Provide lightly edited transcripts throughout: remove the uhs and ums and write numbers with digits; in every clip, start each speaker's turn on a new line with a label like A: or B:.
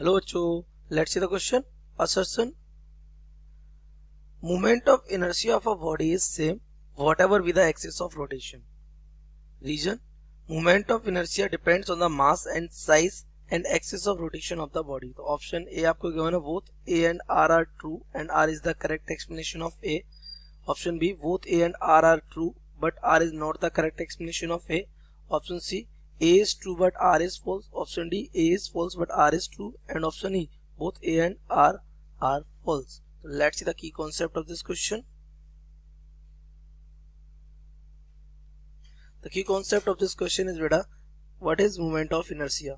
A: Hello bachcho, let's see the question. Assertion. Moment of inertia of a body is same whatever be the axis of rotation. Reason. Moment of inertia depends on the mass and size and axis of rotation of the body. तो option A आपको given है both A and R are true and R is the correct explanation of A. Option B both A and R are true but R is not the correct explanation of A. Option C A is true but R is false. Option D A is false but R is true, and option E both A and R are false. So let's see the key concept of this question. The key concept of this question is beta, what is moment of inertia?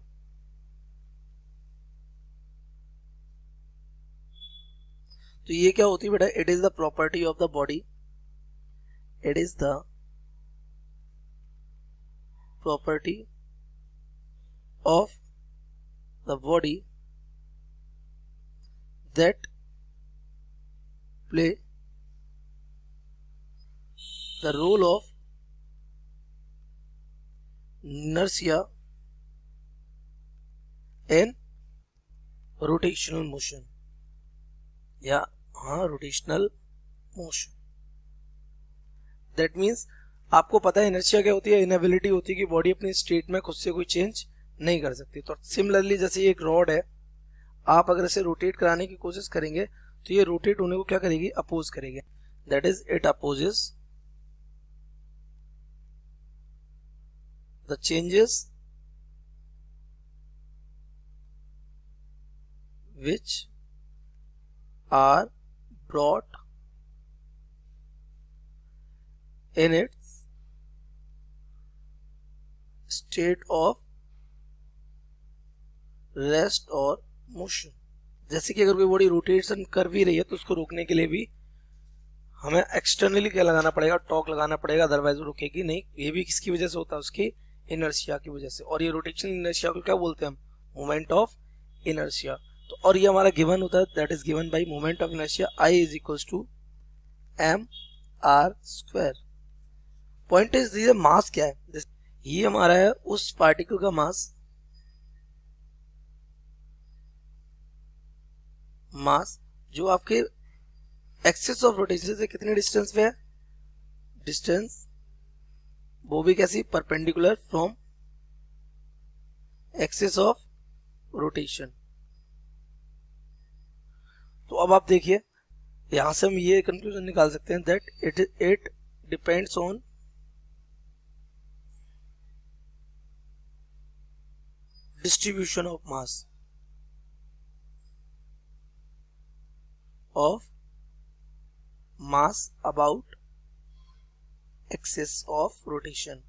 A: तो ये क्या होती है बेटा? It is the property of the body. It is the property of the body that play the role of inertia in rotational motion. या हाँ, rotational motion. That means आपको पता है इनर्शिया क्या होती है? इनएबिलिटी होती है कि बॉडी अपनी स्टेट में खुद से कोई चेंज नहीं कर सकती. तो सिमिलरली जैसे ये एक रॉड है, आप अगर इसे रोटेट कराने की कोशिश करेंगे तो ये रोटेट होने को क्या करेगी? अपोज करेगी. That is it opposes the changes which are brought in its state of rest or motion. जैसे कि अगर कोई बॉडी रोटेशन कर भी रही है तो उसको रोकने के लिए भी हमें एक्सटर्नली क्या लगाना पड़ेगा? टॉर्क लगाना पड़ेगा, अदरवाइज वो रुकेगी नहीं. ये भी किसकी वजह से होता है? उसकी इनर्शिया की वजह से. और ये रोटेशन इनर्शिया को क्या बोलते हैं हम? Moment of inertia. तो और ये हमारा गिवन होता है, that is given by moment of inertia I is equals to mr square. Point is ये मास क्या है? ये हमारा है उस पार्टिकल का मास जो आपके एक्सिस ऑफ रोटेशन से कितने डिस्टेंस पे है? डिस्टेंस वो भी कैसी? Perpendicular from axis of rotation. तो अब आप देखिए, यहां से हम ये कंक्लूजन निकाल सकते हैं that it depends on distribution of mass about axis of rotation.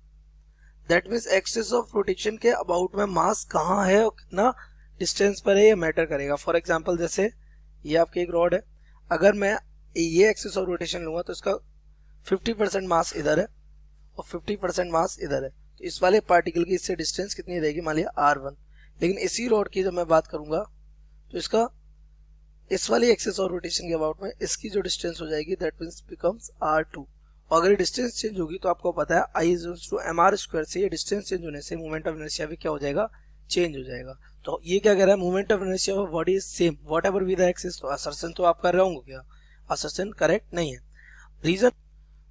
A: That means axis of rotation के about में मास कहाँ है और कितना डिस्टेंस पर है, ये मैटर करेगा. फॉर एग्जांपल जैसे ये आपकी एक रॉड है, अगर मैं ये एक्सिस ऑफ रोटेशन लूंगा तो इसका 50% मास इधर है और 50% मास इधर है. तो इस वाले पार्टिकल की इससे डिस्टेंस कितनी रहेगी? मान लिया R1. लेकिन इसी रॉड की जब मैं बात करूंगा तो इसका इस वाली एक्सिस ऑफ रोटेशन के अबाउट में इसकी जो डिस्टेंस हो जाएगी दैट मींस बिकम्स R2. और अगर डिस्टेंस चेंज होगी तो आपको पता है I is to mr square से ये डिस्टेंस चेंज होने से मोमेंट ऑफ इनर्शिया भी क्या हो जाएगा? चेंज हो जाएगा. तो ये क्या कह रहा है? Moment of inertia of body is same whatever be the axis. तो असर्शन तो आप कर रहे होंगे क्या? असर्शन करेक्ट नहीं है. Reason,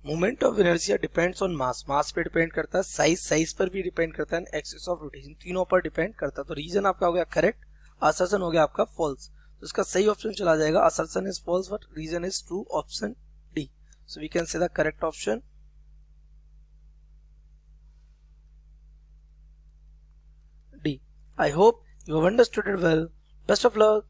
A: moment of inertia depends on mass पे डिपेंड करता है, साइज पर भी डिपेंड करता है, एक्सिस ऑफ रोटेशन तीनों पर डिपेंड करता है. तो रीजन आपका हो गया करेक्ट, असर्शन हो गया आपका फॉल्स. तो इसका सही ऑप्शन चला जाएगा assertion is false but reason is true, option D. So we can say the correct option D. I hope you have understood it well. Best of luck.